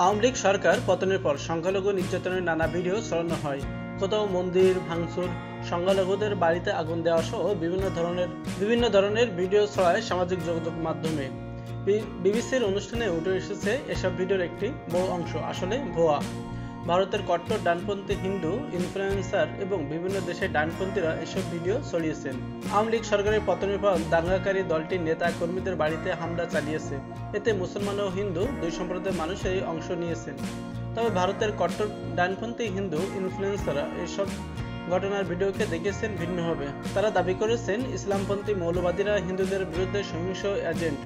আওয়ামী লীগ সরকার পতনের পর সংখ্যালঘু নির্যাতনের নানা ভিডিও ছড়ানো হয়। কোথাও মন্দির ভাঙচুর, সংখ্যালঘুদের বাড়িতে আগুন দেওয়া সহ বিভিন্ন ধরনের ভিডিও ছড়ায় সামাজিক যোগাযোগ মাধ্যমে। বিবিসির অনুষ্ঠানে উঠে এসেছে এসব ভিডিওর একটি বড় অংশ আসলে ভুয়া। ভারতের কট্টর ডানপন্থী হিন্দু ইনফ্লুয়েন্সার এবং বিভিন্ন দেশের ডানপন্থীরা এসব ভিডিও ছড়িয়েছেন। আওয়ামী লীগ সরকারের পতনের পর দাঙ্গাকারী দলটির নেতা কর্মীদের বাড়িতে হামলা চালিয়েছে। এতে মুসলমান ও হিন্দু দুই সম্প্রদায়ের মানুষই অংশ নিয়েছেন। তবে ভারতের কট্টর ডানপন্থী হিন্দু ইনফ্লুয়েন্সাররা এসব ঘটনার ভিডিওকে দেখেছেন ভিন্নভাবে। তারা দাবি করেছেন ইসলামপন্থী মৌলবাদীরা হিন্দুদের বিরুদ্ধে সহিংস এজেন্ট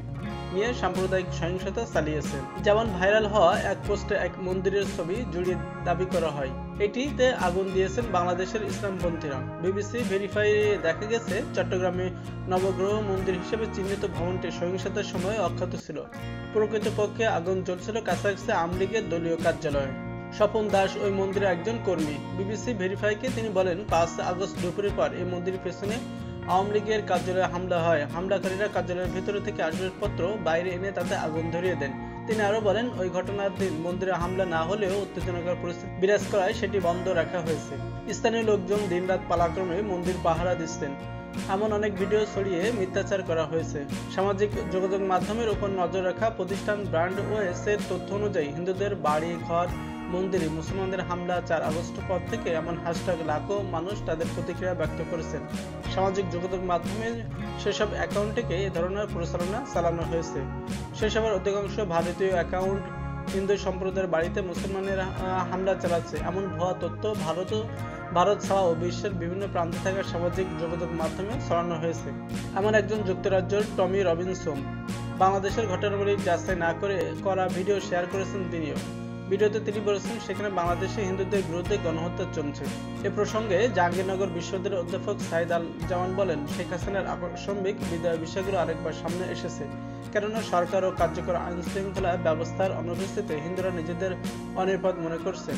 নিয়ে সাম্প্রদায়িক সহিংসতা চালিয়েছে। যেমন ভাইরাল হওয়া এক পোস্টে এক মন্দিরের ছবি জুড়ে দাবি করা হয় এটিতে আগুন দিয়েছেন বাংলাদেশের ইসলামপন্থীরা। বিবিসি ভেরিফাই দেখা গেছে চট্টগ্রামে নবগ্রহ মন্দির হিসেবে চিহ্নিত ভবনটি সহিংসতার সময় অক্ষত ছিল। প্রকৃতপক্ষে আগুন জ্বলছিল কাছাকাছি আওয়ামী লীগের দলীয় কার্যালয়ে। স্বপন দাস ওই মন্দিরের একজন কর্মী। বিবিসি ভেরিফাইকে তিনি বলেন, 5 আগস্ট দুপুরের পর এই মন্দিরের পেছনে আওয়ামী লীগের কার্যালয়ে হামলা হয়। হামলাকারীরা কার্যালয়ের ভিতরে থেকে আসবাবপত্র বাইরে এনে তাতে আগুন ধরিয়ে দেন। তিনি আরো বলেন, ওই ঘটনার দিন মন্দিরে হামলা না হলেও উত্তেজনাকর পরিস্থিতি বিরাজ করায় সেটি বন্ধ রাখা হয়েছে। স্থানীয় লোকজন দিনরাত পালাক্রমে মন্দির পাহারা দিচ্ছেন। এমন অনেক ভিডিও ছড়িয়ে মিথ্যাচার করা হয়েছে। সামাজিক যোগাযোগ মাধ্যমের উপর নজর রাখা প্রতিষ্ঠান ব্র্যান্ড ওয়েসের তথ্য অনুযায়ী হিন্দুদের বাড়ি ঘর মন্দিরে মুসলমানদের হামলা 4 আগস্ট পর থেকে এমন হ্যাশট্যাগ লাখো মানুষ তাদের প্রতিক্রিয়া ব্যক্ত করেছেন। সামাজিক যোগাযোগ মাধ্যমে সেসব অ্যাকাউন্টে এ ধরনের প্রচারণা চালানো হয়েছে। সেসবের অধিকাংশ ভারতীয় অ্যাকাউন্ট হিন্দু সম্প্রদায়ের বাড়িতে মুসলমানের হামলা চালাচ্ছে এমন ভুয়া তথ্য ভারত ছাড়াও বিশ্বের বিভিন্ন প্রান্তে থাকা সামাজিক যোগাযোগ মাধ্যমে ছড়ানো হয়েছে। এমন একজন যুক্তরাজ্যের টমি রবিনসন বাংলাদেশের ঘটনাবলী যাচাই না করে করা ভিডিও শেয়ার করেছেন তিনিও। ভিডিওতে তিনি বলেছেন, সেখানে বাংলাদেশে হিন্দুদের বিরুদ্ধে গণহত্যা চলছে। এ প্রসঙ্গে জাহাঙ্গীরনগর বিশ্ববিদ্যালয়ের অধ্যাপক সাইদ আল জামান বলেন, শেখ হাসিনার আকস্মিক বিদায় বিষয়গুলো আরেকবার সামনে এসেছে। কেননা সরকার ও কার্যকর আইন শৃঙ্খলা ব্যবস্থার অনুপস্থিতিতে হিন্দুরা নিজেদের অনিরাপদ মনে করছেন।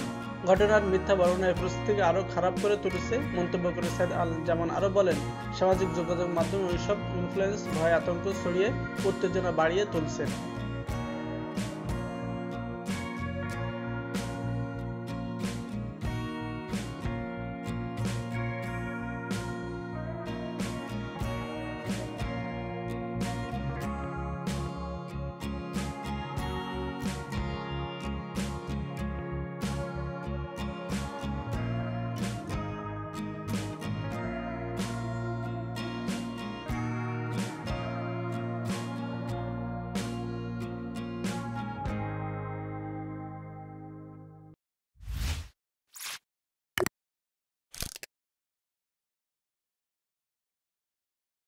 ঘটনার মিথ্যা বর্ণনা পরিস্থিতিকে আরো খারাপ করে তুলেছে। মন্তব্য করে সাইদ আল জামান আরো বলেন, সামাজিক যোগাযোগ মাধ্যমে ওইসব ইনফ্লুয়েন্স ভয় আতঙ্ক ছড়িয়ে উত্তেজনা বাড়িয়ে তুলছে।